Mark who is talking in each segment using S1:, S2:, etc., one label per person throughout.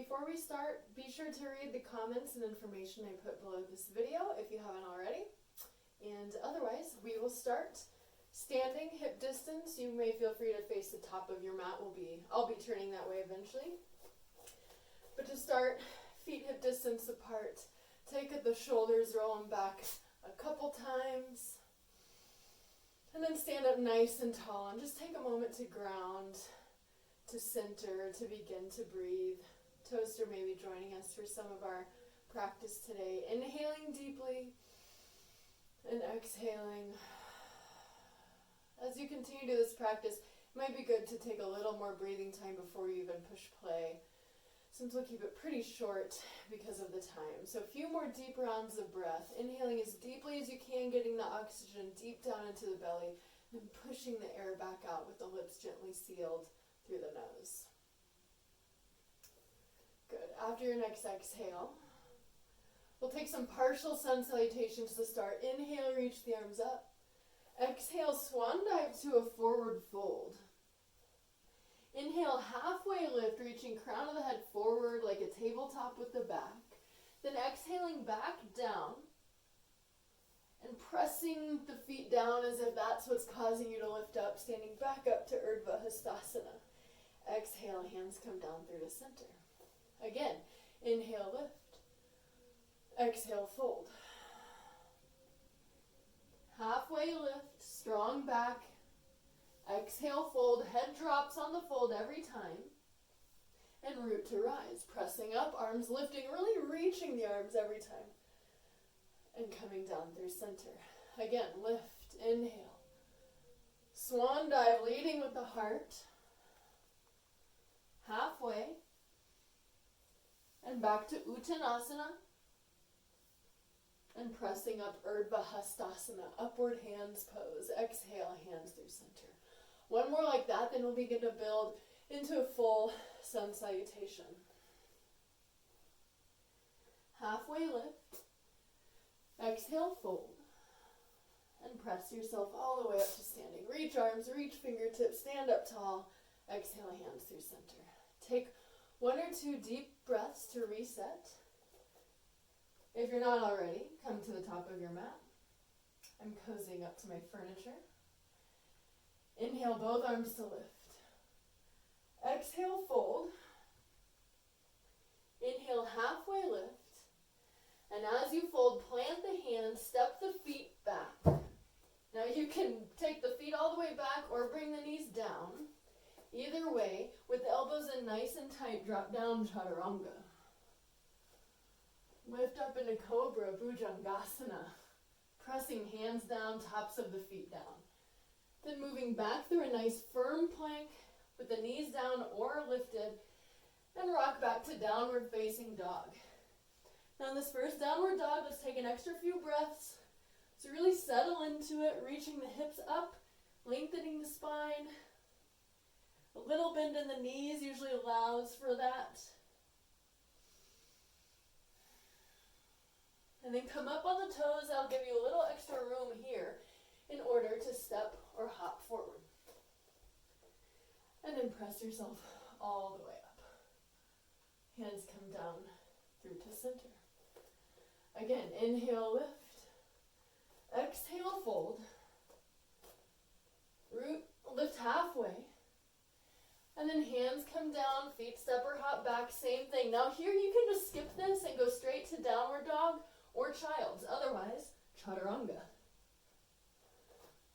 S1: before we start, be sure to read the comments and information I put below this video if you haven't already. And otherwise, we will start. Standing hip distance, you may feel free to face the top of your mat. I'll be turning that way eventually. But to start, feet hip distance apart. Take the shoulders, roll them back a couple times. And then stand up nice and tall and just take a moment to ground, to center, to begin to breathe. Toaster may be joining us for some of our practice today. Inhaling deeply and exhaling. As you continue to do this practice, it might be good to take a little more breathing time before you even push play, since we'll keep it pretty short because of the time. So a few more deep rounds of breath. Inhaling as deeply as you can, getting the oxygen deep down into the belly, and pushing the air back out with the lips gently sealed through the nose. Good. After your next exhale, we'll take some partial sun salutations to start. Inhale, reach the arms up. Exhale, swan dive to a forward fold. Inhale, halfway lift, reaching crown of the head forward like a tabletop with the back. Then exhaling back down and pressing the feet down as if that's what's causing you to lift up, standing back up to Urdhva Hastasana. Exhale, hands come down through to center. Again, inhale, lift. Exhale, fold. Halfway lift, strong back. Exhale, fold, head drops on the fold every time. And root to rise, pressing up, arms lifting, really reaching the arms every time. And coming down through center. Again, lift, inhale. Swan dive, leading with the heart. Halfway. And back to Uttanasana. And pressing up Urdhva Hastasana, upward hands pose. Exhale, hands through center. One more like that, then we'll begin to build into a full sun salutation. Halfway lift. Exhale, fold. And press yourself all the way up to standing. Reach arms, reach fingertips, stand up tall. Exhale, hands through center. Take 1 or 2 deep breaths to reset. If you're not already, come to the top of your mat. I'm cozying up to my furniture. Inhale, both arms to lift. Exhale, fold. Inhale, halfway lift. And as you fold, plant the hands, step the feet back. Now you can take the feet all the way back or bring the knees down. Either way, with the elbows in nice and tight, drop down Chaturanga. Lift up into Cobra, Bhujangasana. Pressing hands down, tops of the feet down. Then moving back through a nice firm plank with the knees down or lifted, and rock back to downward facing dog. Now in this first downward dog, let's take an extra few breaths. So really settle into it, reaching the hips up, lengthening the spine. A little bend in the knees usually allows for that. And then come up on the toes. I'll give you a little extra room here in order to step or hop forward. And then press yourself all the way up. Hands come down through to center. Again, inhale, lift. Exhale, fold. Root, lift halfway. And then hands come down, feet step or hop back, same thing. Now here you can just skip this and go straight to downward dog or child's. Otherwise, Chaturanga.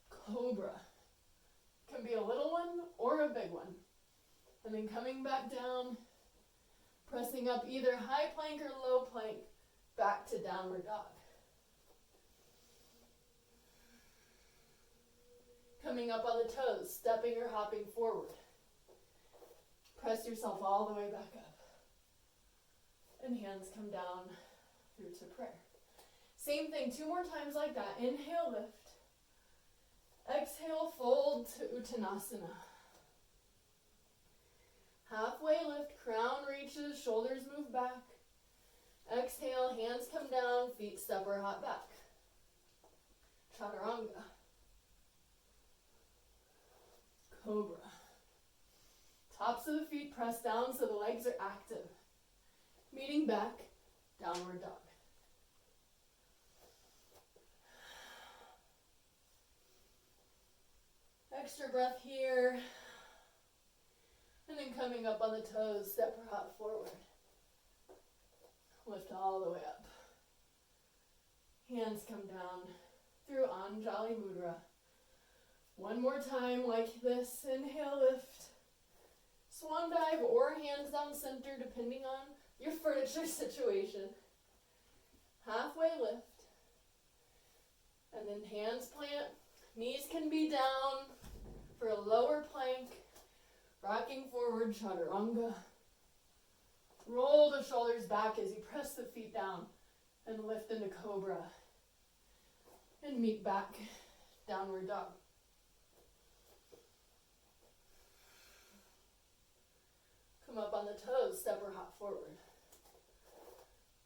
S1: Cobra. Can be a little one or a big one. And then coming back down, pressing up either high plank or low plank, back to downward dog. Coming up on the toes, stepping or hopping forward. Press yourself all the way back up. And hands come down through to prayer. Same thing, 2 more times like that. Inhale, lift. Exhale, fold to Uttanasana. Halfway lift, crown reaches, shoulders move back. Exhale, hands come down, feet step or hop back. Chaturanga. Cobra. Tops of the feet press down so the legs are active. Meeting back, downward dog. Extra breath here. And then coming up on the toes, step or hop forward. Lift all the way up. Hands come down through Anjali Mudra. One more time like this. Inhale, lift. Swan dive or hands down center, depending on your furniture situation. Halfway lift. And then hands plant. Knees can be down for a lower plank. Rocking forward, chaturanga. Roll the shoulders back as you press the feet down and lift into cobra. And meet back, downward dog. Come up on the toes, step or hop forward.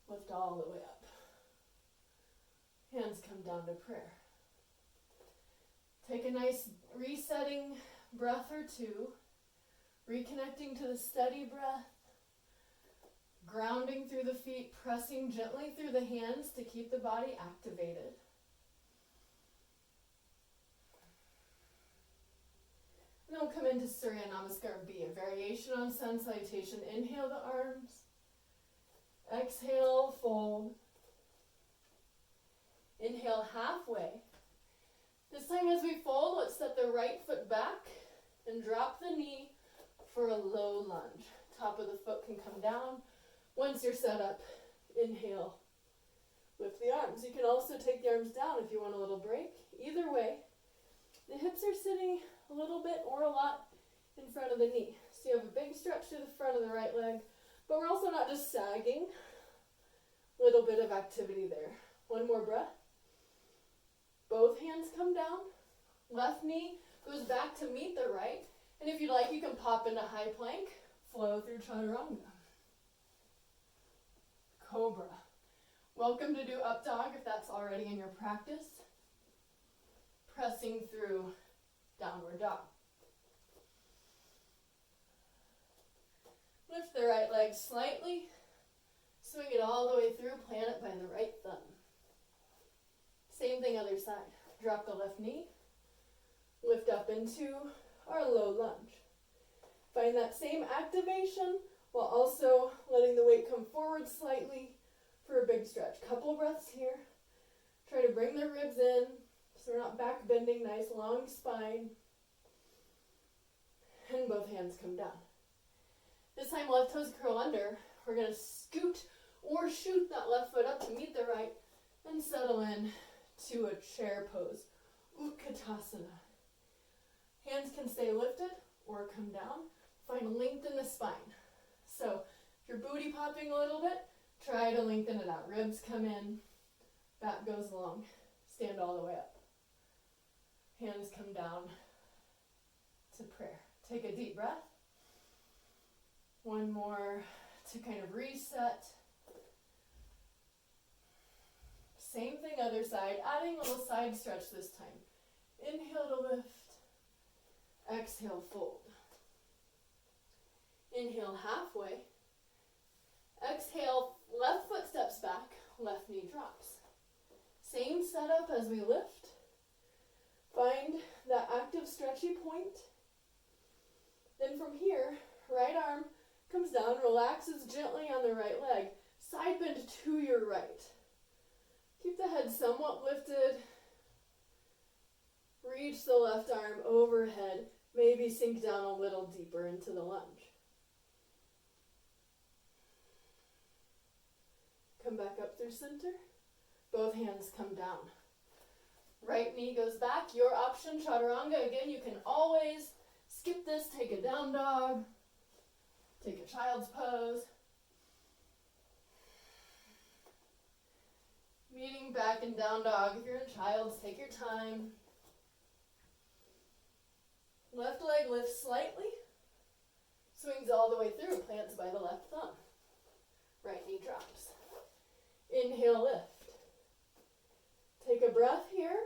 S1: Lift all the way up. Hands come down to prayer. Take a nice resetting breath or two. Reconnecting to the steady breath. Grounding through the feet, pressing gently through the hands to keep the body activated. And then we'll come into Surya Namaskar B, a variation on sun salutation. Inhale the arms. Exhale, fold. Inhale halfway. This time as we fold, let's step the right foot back and drop the knee for a low lunge. Top of the foot can come down. Once you're set up, inhale. Lift the arms. You can also take the arms down if you want a little break. Either way, the hips are sitting a little bit or a lot in front of the knee. So you have a big stretch through the front of the right leg, but we're also not just sagging. Little bit of activity there. One more breath. Both hands come down. Left knee goes back to meet the right. And if you'd like, you can pop into high plank, flow through chaturanga. Cobra. Welcome to do up dog if that's already in your practice. Pressing through downward dog. Lift the right leg slightly. Swing it all the way through, plant it by the right thumb. Same thing other side. Drop the left knee. Lift up into our low lunge. Find that same activation while also letting the weight come forward slightly for a big stretch. Couple breaths here. Try to bring the ribs in so we're not back bending. Nice long spine. And both hands come down. This time left toes curl under. We're going to scoot or shoot that left foot up to meet the right and settle in to a chair pose. Utkatasana. Hands can stay lifted or come down. Find length in the spine. So if you're booty popping a little bit, try to lengthen it out. Ribs come in, back goes long. Stand all the way up. Hands come down to prayer. Take a deep breath. One more to kind of reset. Same thing other side, adding a little side stretch this time. Inhale to lift. Exhale, fold. Inhale halfway. Exhale, left foot steps back, left knee drops. Same setup as we lift. Find that active stretchy point. Then from here, right arm comes down, relaxes gently on the right leg. Side bend to your right. Keep the head somewhat lifted. Reach the left arm overhead. Maybe sink down a little deeper into the lunge. Come back up through center. Both hands come down. Right knee goes back. Your option, chaturanga. Again, you can always skip this. Take a down dog. Take a child's pose. Meeting back in down dog. If you're in child's, take your time. Left leg lifts slightly. Swings all the way through. Plants by the left thumb. Right knee drops. Inhale, lift. Take a breath here.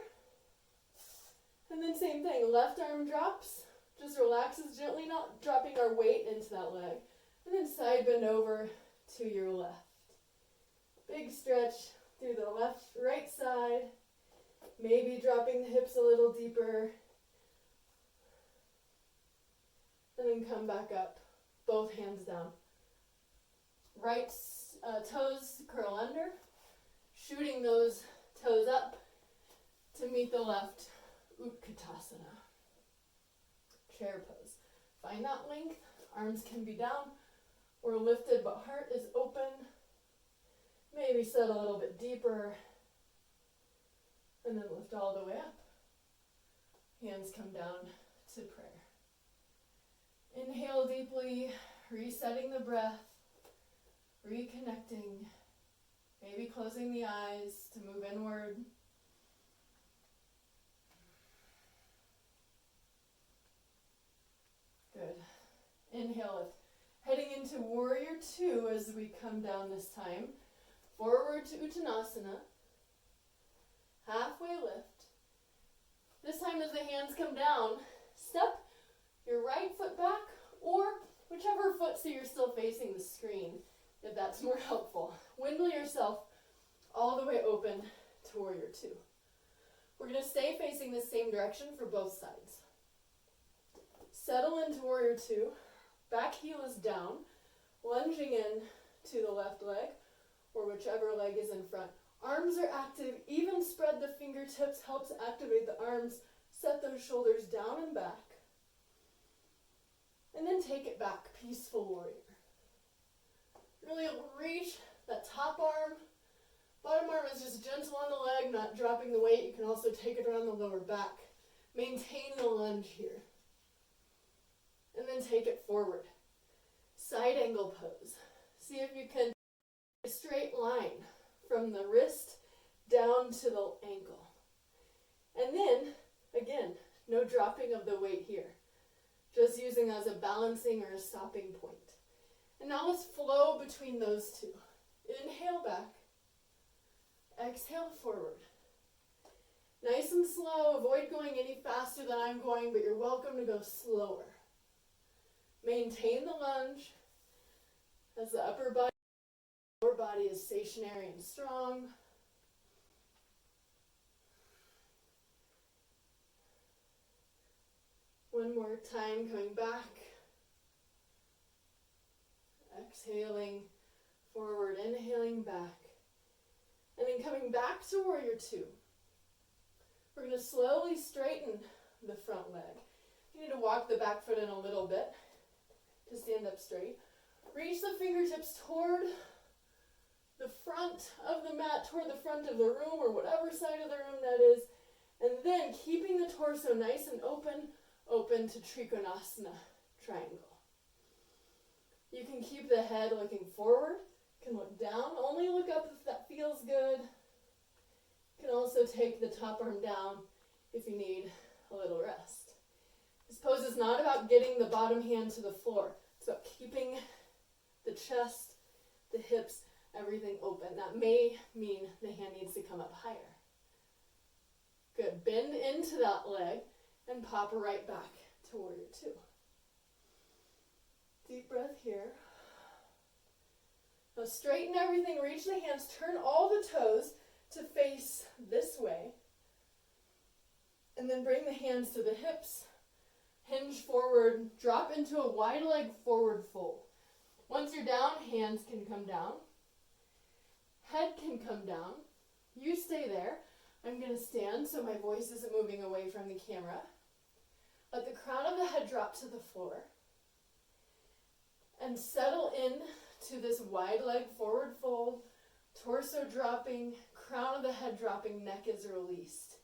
S1: And then same thing. Left arm drops. Just relaxes gently, not dropping our weight into that leg. And then side bend over to your left. Big stretch through the left, right side. Maybe dropping the hips a little deeper. And then come back up, both hands down. Right toes curl under, shooting those toes up to meet the left Utkatasana. Chair pose. Find that length. Arms can be down or lifted, but heart is open. Maybe set a little bit deeper. And then lift all the way up. Hands come down to prayer. Inhale deeply, resetting the breath, reconnecting, maybe closing the eyes to move inward. Good. Inhale, lift. Heading into Warrior Two as we come down this time. Forward to Uttanasana. Halfway lift. This time as the hands come down, step your right foot back or whichever foot so you're still facing the screen, if that's more helpful. Windmill yourself all the way open to Warrior Two. We're going to stay facing the same direction for both sides. Settle into Warrior Two. Back heel is down, lunging in to the left leg or whichever leg is in front. Arms are active, even spread the fingertips, helps activate the arms. Set those shoulders down and back. And then take it back, Peaceful Warrior. Really reach that top arm. Bottom arm is just gentle on the leg, not dropping the weight. You can also take it around the lower back. Maintain the lunge here. And then take it forward. Side angle pose. See if you can a straight line from the wrist down to the ankle. And then, again, no dropping of the weight here. Just using as a balancing or a stopping point. And now let's flow between those two. Inhale back. Exhale forward. Nice and slow. Avoid going any faster than I'm going, but you're welcome to go slower. Maintain the lunge as the upper body, lower body is stationary and strong. One more time, coming back. Exhaling forward, inhaling back. And then coming back to Warrior Two. We're going to slowly straighten the front leg. You need to walk the back foot in a little bit to stand up straight. Reach the fingertips toward the front of the mat, toward the front of the room or whatever side of the room that is. And then keeping the torso nice and open to Trikonasana, triangle. You can keep the head looking forward, you can look down, only look up if that feels good. You can also take the top arm down if you need a little rest. This pose is not about getting the bottom hand to the floor. It's about keeping the chest, the hips, everything open. That may mean the hand needs to come up higher. Good. Bend into that leg and pop right back to Warrior Two. Deep breath here. Now straighten everything, reach the hands, turn all the toes to face this way. And then bring the hands to the hips. Hinge forward, drop into a wide leg forward fold. Once you're down, hands can come down. Head can come down. You stay there. I'm going to stand so my voice isn't moving away from the camera. Let the crown of the head drop to the floor. And settle in to this wide leg forward fold. Torso dropping, crown of the head dropping, neck is released.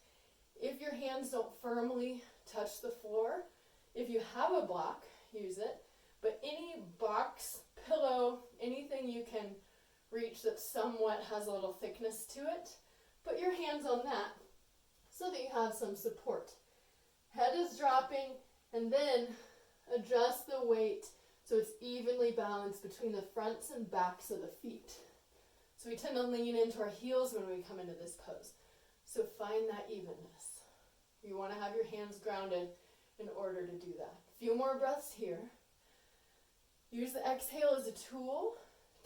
S1: If your hands don't firmly touch the floor, if you have a block, use it. But any box, pillow, anything you can reach that somewhat has a little thickness to it, put your hands on that so that you have some support. Head is dropping, and then adjust the weight so it's evenly balanced between the fronts and backs of the feet. So we tend to lean into our heels when we come into this pose. So find that evenness. You want to have your hands grounded in order to do that. A few more breaths here. Use the exhale as a tool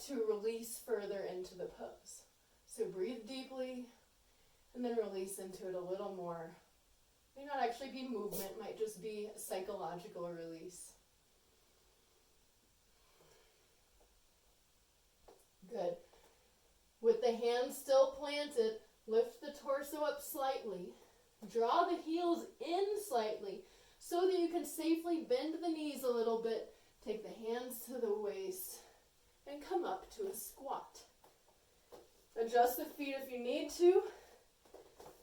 S1: to release further into the pose. So breathe deeply and then release into it a little more. May not actually be movement, might just be a psychological release. Good. With the hands still planted, lift the torso up slightly. Draw the heels in slightly so that you can safely bend the knees a little bit. Take the hands to the waist and come up to a squat. Adjust the feet if you need to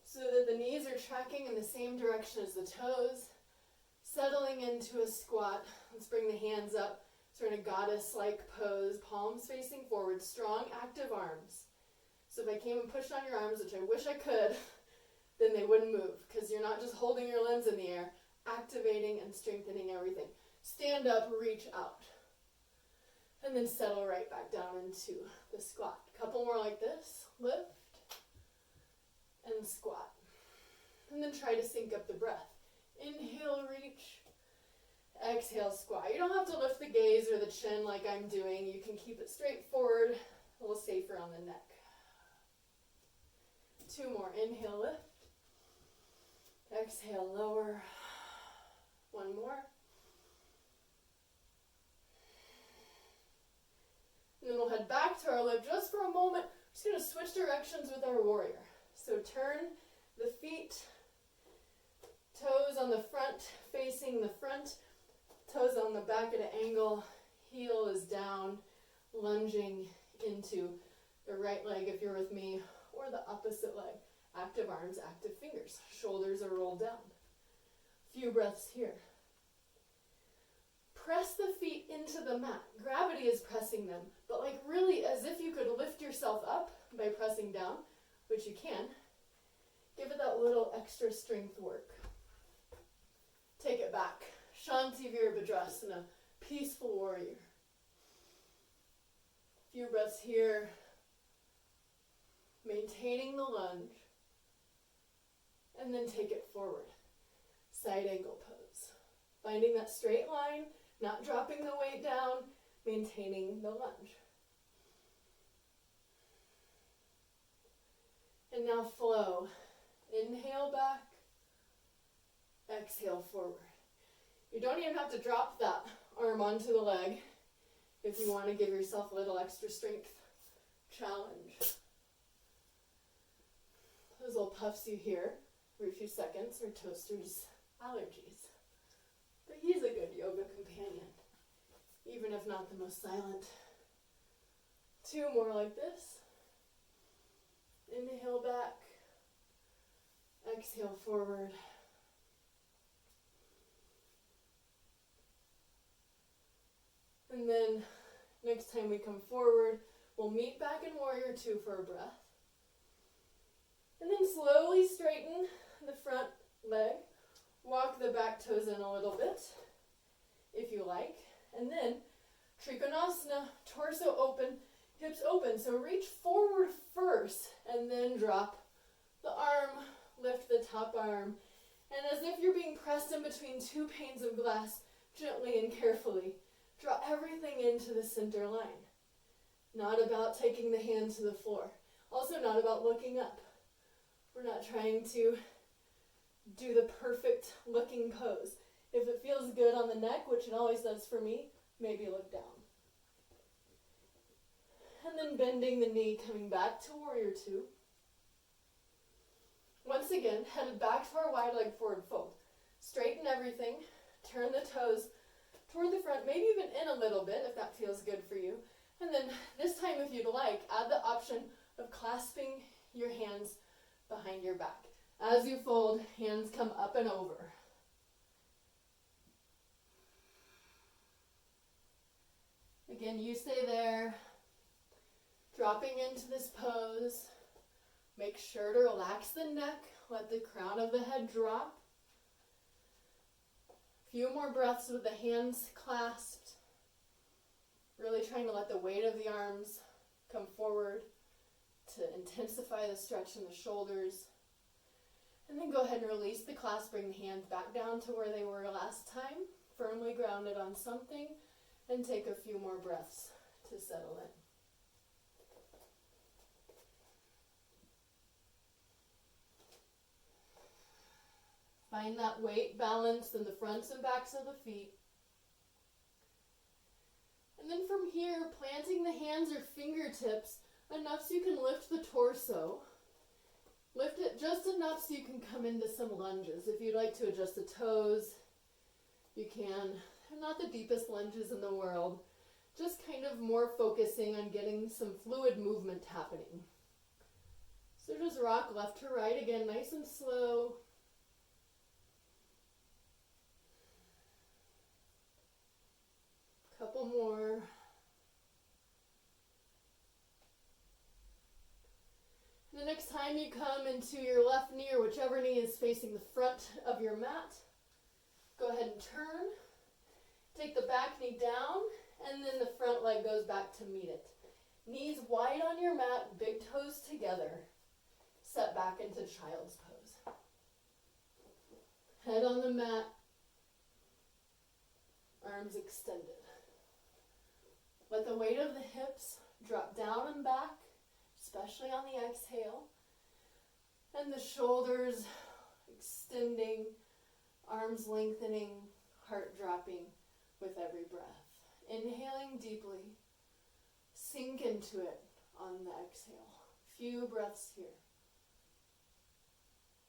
S1: so that the knees are tracking in the same direction as the toes. Settling into a squat. Let's bring the hands up. Sort of goddess-like pose, palms facing forward, strong active arms. So if I came and pushed on your arms, which I wish I could, then they wouldn't move because you're not just holding your limbs in the air, activating and strengthening everything. Stand up, reach out. And then settle right back down into the squat. Couple more like this. Lift and squat. And then try to sync up the breath. Inhale, reach. Exhale, squat. You don't have to lift the gaze or the chin like I'm doing. You can keep it straight forward, a little safer on the neck. 2 more. Inhale, lift. Exhale, lower. 1 more. And then we'll head back to our lift just for a moment. We're just going to switch directions with our warrior. So turn the feet, toes on the front, facing the front, toes on the back at an angle, heel is down, lunging into the right leg if you're with me, or the opposite leg. Active arms, active fingers. Shoulders are rolled down. Few breaths here. Press the feet into the mat. Gravity is pressing them, but like really as if you could lift yourself up by pressing down, which you can. Give it that little extra strength work. Take it back. Shanti Virabhadrasana, peaceful warrior. Few breaths here. Maintaining the lunge. And then take it forward. Side angle pose. Finding that straight line, not dropping the weight down, maintaining the lunge. And now flow. Inhale back. Exhale forward. You don't even have to drop that arm onto the leg if you want to give yourself a little extra strength challenge. Those little puffs you hear every few seconds are Toaster's allergies. But he's a good yoga companion, even if not the most silent. 2 more like this. Inhale back. Exhale forward. And then next time we come forward, we'll meet back in Warrior 2 for a breath. And then slowly straighten the front leg. Walk the back toes in a little bit, if you like. And then Trikonasana, torso open, hips open. So reach forward first, and then drop the arm, lift the top arm. And as if you're being pressed in between 2 panes of glass, gently and carefully, draw everything into the center line. Not about taking the hand to the floor. Also not about looking up. We're not trying to do the perfect looking pose. If it feels good on the neck, which it always does for me, maybe look down. And then bending the knee, coming back to Warrior 2. Once again, headed back to our wide leg forward fold. Straighten everything, turn the toes toward the front, maybe even in a little bit if that feels good for you. And then this time, if you'd like, add the option of clasping your hands behind your back. As you fold, hands come up and over. Again, you stay there, dropping into this pose. Make sure to relax the neck, let the crown of the head drop. A few more breaths with the hands clasped. Really trying to let the weight of the arms come forward to intensify the stretch in the shoulders. And then go ahead and release the clasp, bring the hands back down to where they were last time, firmly grounded on something, and take a few more breaths to settle in. Find that weight balance in the fronts and backs of the feet. And then from here, planting the hands or fingertips enough so you can lift the torso. Lift it just enough so you can come into some lunges. If you'd like to adjust the toes, you can. They're not the deepest lunges in the world. Just kind of more focusing on getting some fluid movement happening. So just rock left to right again, nice and slow. Couple more. The next time you come into your left knee or whichever knee is facing the front of your mat, go ahead and turn. Take the back knee down, and then the front leg goes back to meet it. Knees wide on your mat, big toes together. Set back into child's pose. Head on the mat, arms extended. Let the weight of the hips drop down and back, especially on the exhale. And the shoulders extending, arms lengthening, heart dropping with every breath. Inhaling deeply, sink into it on the exhale. Few breaths here.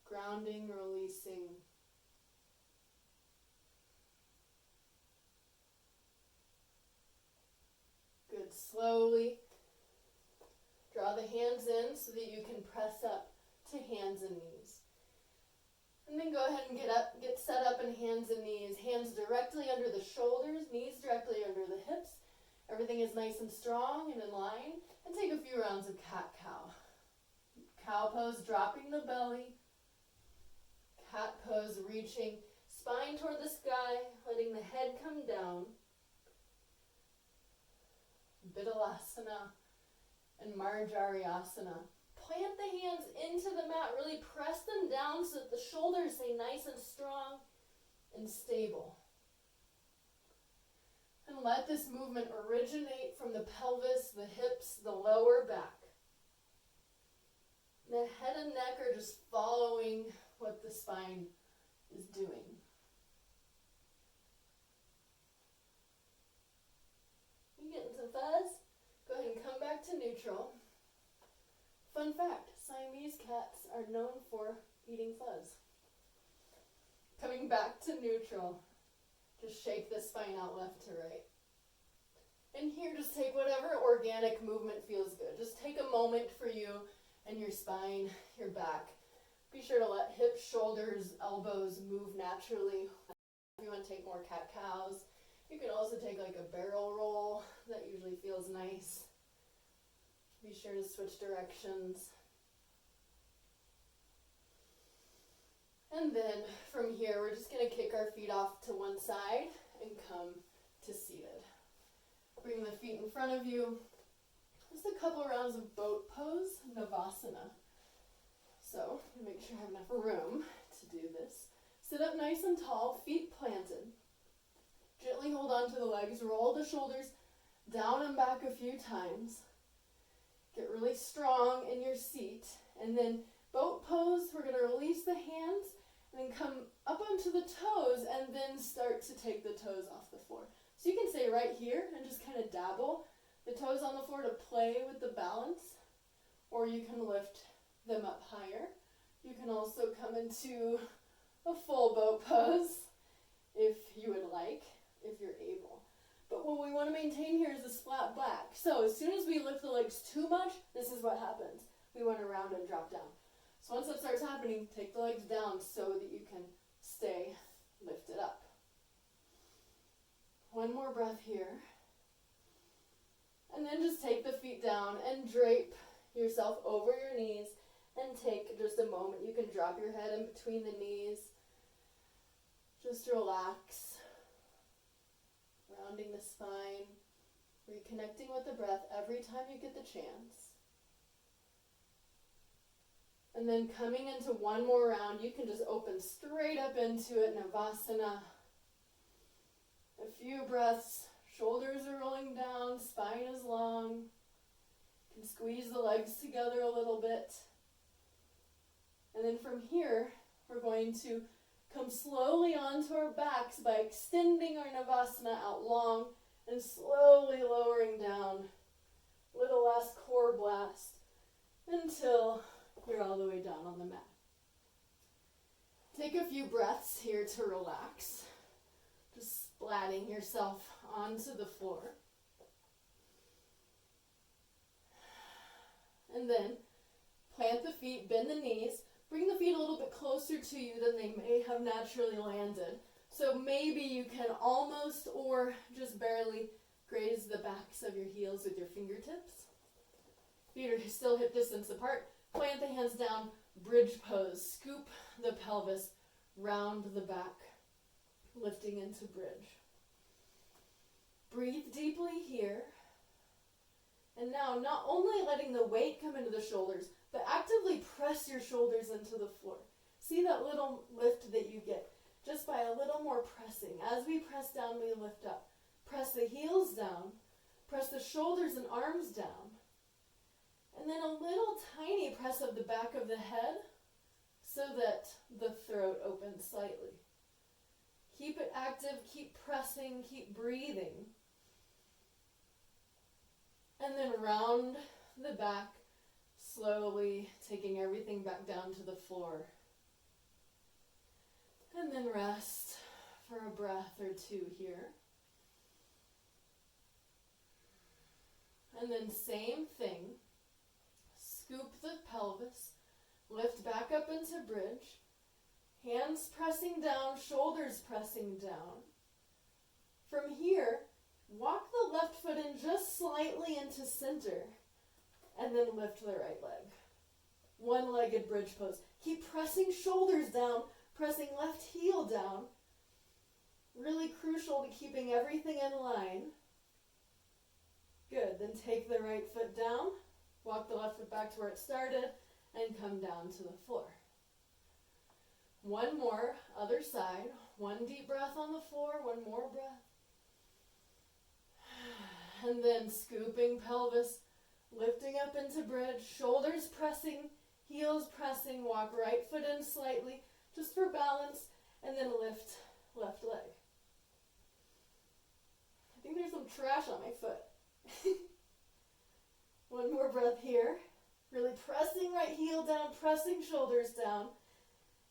S1: Grounding, releasing. Good. Slowly draw the hands in so that you can press up to hands and knees. And then go ahead and get set up in hands and knees. Hands directly under the shoulders, knees directly under the hips. Everything is nice and strong and in line. And take a few rounds of cat-cow. Cow pose, dropping the belly. Cat pose, reaching spine toward the sky, letting the head come down. Vidalasana and Marjariasana. Plant the hands into the mat, really press them down so that the shoulders stay nice and strong and stable. And let this movement originate from the pelvis, the hips, the lower back. The head and neck are just following what the spine is doing. You getting some fuzz? Go ahead and come back to neutral. Fun fact, Siamese cats are known for eating fuzz. Coming back to neutral. Just shake the spine out left to right. And here, just take whatever organic movement feels good. Just take a moment for you and your spine, your back. Be sure to let hips, shoulders, elbows move naturally. If you want to take more cat-cows, you can also take like a barrel roll. That usually feels nice. Be sure to switch directions. And then from here, we're just going to kick our feet off to one side and come to seated. Bring the feet in front of you. Just a couple rounds of boat pose, Navasana. So, make sure I have enough room to do this. Sit up nice and tall, feet planted. Gently hold on to the legs, roll the shoulders down and back a few times. Get really strong in your seat. And then boat pose, we're going to release the hands and then come up onto the toes and then start to take the toes off the floor. So you can stay right here and just kind of dabble the toes on the floor to play with the balance, or you can lift them up higher. You can also come into a full boat pose if you would like, if you're able. But what we want to maintain here is this flat back. So as soon as we lift the legs too much, this is what happens. We want to round and drop down. So once that starts happening, take the legs down so that you can stay lifted up. One more breath here. And then just take the feet down and drape yourself over your knees and take just a moment. You can drop your head in between the knees. Just relax. Rounding the spine. Reconnecting with the breath every time you get the chance. And then coming into one more round, you can just open straight up into it, Navasana. A few breaths. Shoulders are rolling down, spine is long. You can squeeze the legs together a little bit. And then from here, we're going to Come slowly onto our backs by extending our Navasana out long and slowly lowering down. Little last core blast until you're all the way down on the mat. Take a few breaths here to relax. Just splatting yourself onto the floor. And then plant the feet, bend the knees, bring the feet a little bit closer to you than they may have naturally landed. So maybe you can almost or just barely graze the backs of your heels with your fingertips. Feet are still hip distance apart. Plant the hands down, bridge pose. Scoop the pelvis round the back, lifting into bridge. Breathe deeply here. And now, not only letting the weight come into the shoulders, but actively press your shoulders into the floor. See that little lift that you get just by a little more pressing. As we press down, we lift up. Press the heels down. Press the shoulders and arms down. And then a little tiny press of the back of the head so that the throat opens slightly. Keep it active, keep pressing, keep breathing. And then round the back, slowly taking everything back down to the floor. And then rest for a breath or two here. And then same thing. Scoop the pelvis, lift back up into bridge. Hands pressing down, shoulders pressing down. From here, walk the left foot in just slightly into center, and then lift the right leg. One-legged bridge pose. Keep pressing shoulders down, pressing left heel down. Really crucial to keeping everything in line. Good, then take the right foot down, walk the left foot back to where it started, and come down to the floor. One more, other side. One deep breath on the floor, one more breath. And then scooping pelvis, lifting up into bridge, shoulders pressing, heels pressing, walk right foot in slightly, just for balance, and then lift left leg. I think there's some trash on my foot. One more breath here. Really pressing right heel down, pressing shoulders down,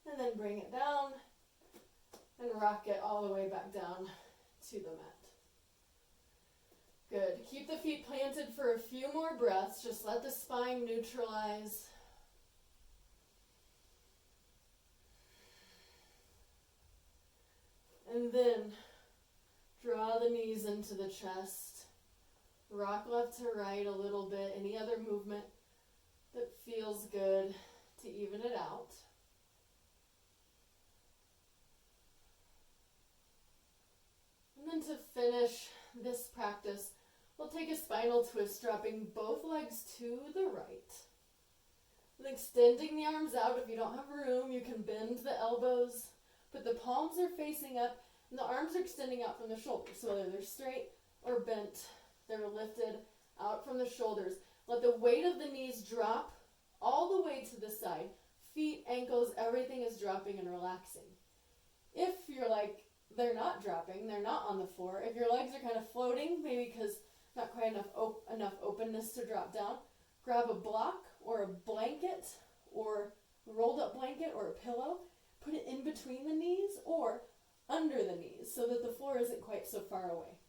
S1: and then bring it down and rock it all the way back down to the mat. Good. Keep the feet planted for a few more breaths. Just let the spine neutralize. And then draw the knees into the chest. Rock left to right a little bit. Any other movement that feels good to even it out. And then to finish this practice, we'll take a spinal twist, dropping both legs to the right. And extending the arms out. If you don't have room, you can bend the elbows, but the palms are facing up and the arms are extending out from the shoulders. So whether they're straight or bent, they're lifted out from the shoulders. Let the weight of the knees drop all the way to the side. Feet, ankles, everything is dropping and relaxing. If you're like, they're not dropping, they're not on the floor. If your legs are kind of floating, maybe because not quite enough openness to drop down, grab a block or a blanket or a rolled up blanket or a pillow, put it in between the knees or under the knees so that the floor isn't quite so far away.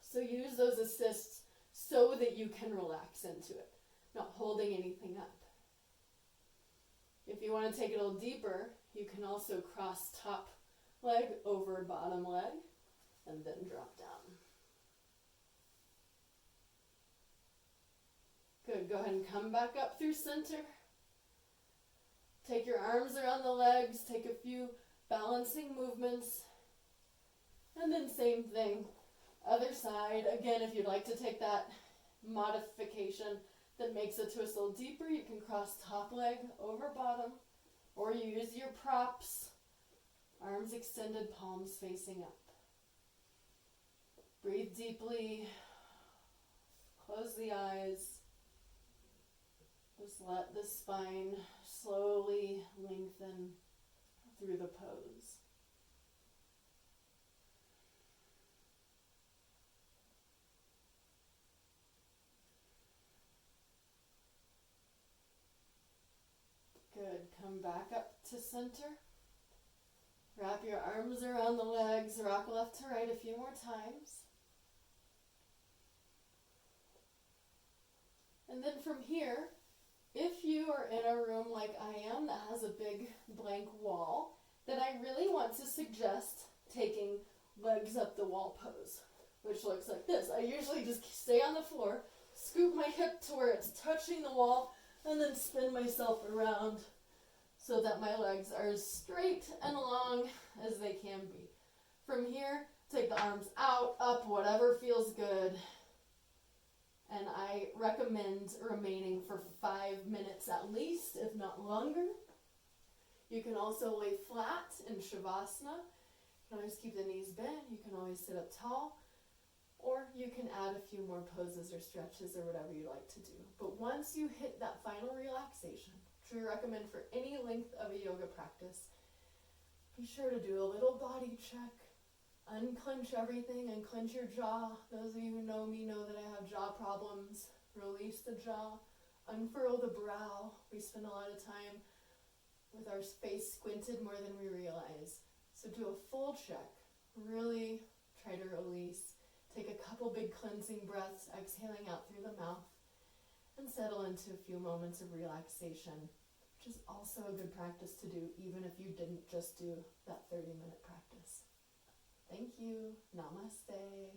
S1: So use those assists so that you can relax into it, not holding anything up. If you want to take it a little deeper, you can also cross top leg over bottom leg and then drop down. Good. Go ahead and come back up through center. Take your arms around the legs. Take a few balancing movements. And then same thing. Other side. Again, if you'd like to take that modification that makes the twist a little deeper, you can cross top leg over bottom, or use your props. Arms extended, palms facing up. Breathe deeply. Close the eyes. Just let the spine slowly lengthen through the pose. Come back up to center. Wrap your arms around the legs, rock left to right a few more times. And then from here, if you are in a room like I am that has a big blank wall, then I really want to suggest taking legs up the wall pose, which looks like this. I usually just stay on the floor, scoop my hip to where it's touching the wall, and then spin myself around so that my legs are as straight and long as they can be. From here, take the arms out, up, whatever feels good. And I recommend remaining for 5 minutes at least, if not longer. You can also lay flat in Shavasana. You can always keep the knees bent. You can always sit up tall. Or you can add a few more poses or stretches or whatever you like to do. But once you hit that final relaxation, which we recommend for any length of a yoga practice, be sure to do a little body check. Unclench everything, unclench your jaw. Those of you who know me know that I have jaw problems. Release the jaw, unfurl the brow. We spend a lot of time with our face squinted more than we realize. So do a full check. Really try to release. Take a couple big cleansing breaths, exhaling out through the mouth, and settle into a few moments of relaxation, which is also a good practice to do even if you didn't just do that 30-minute practice. Thank you. Namaste.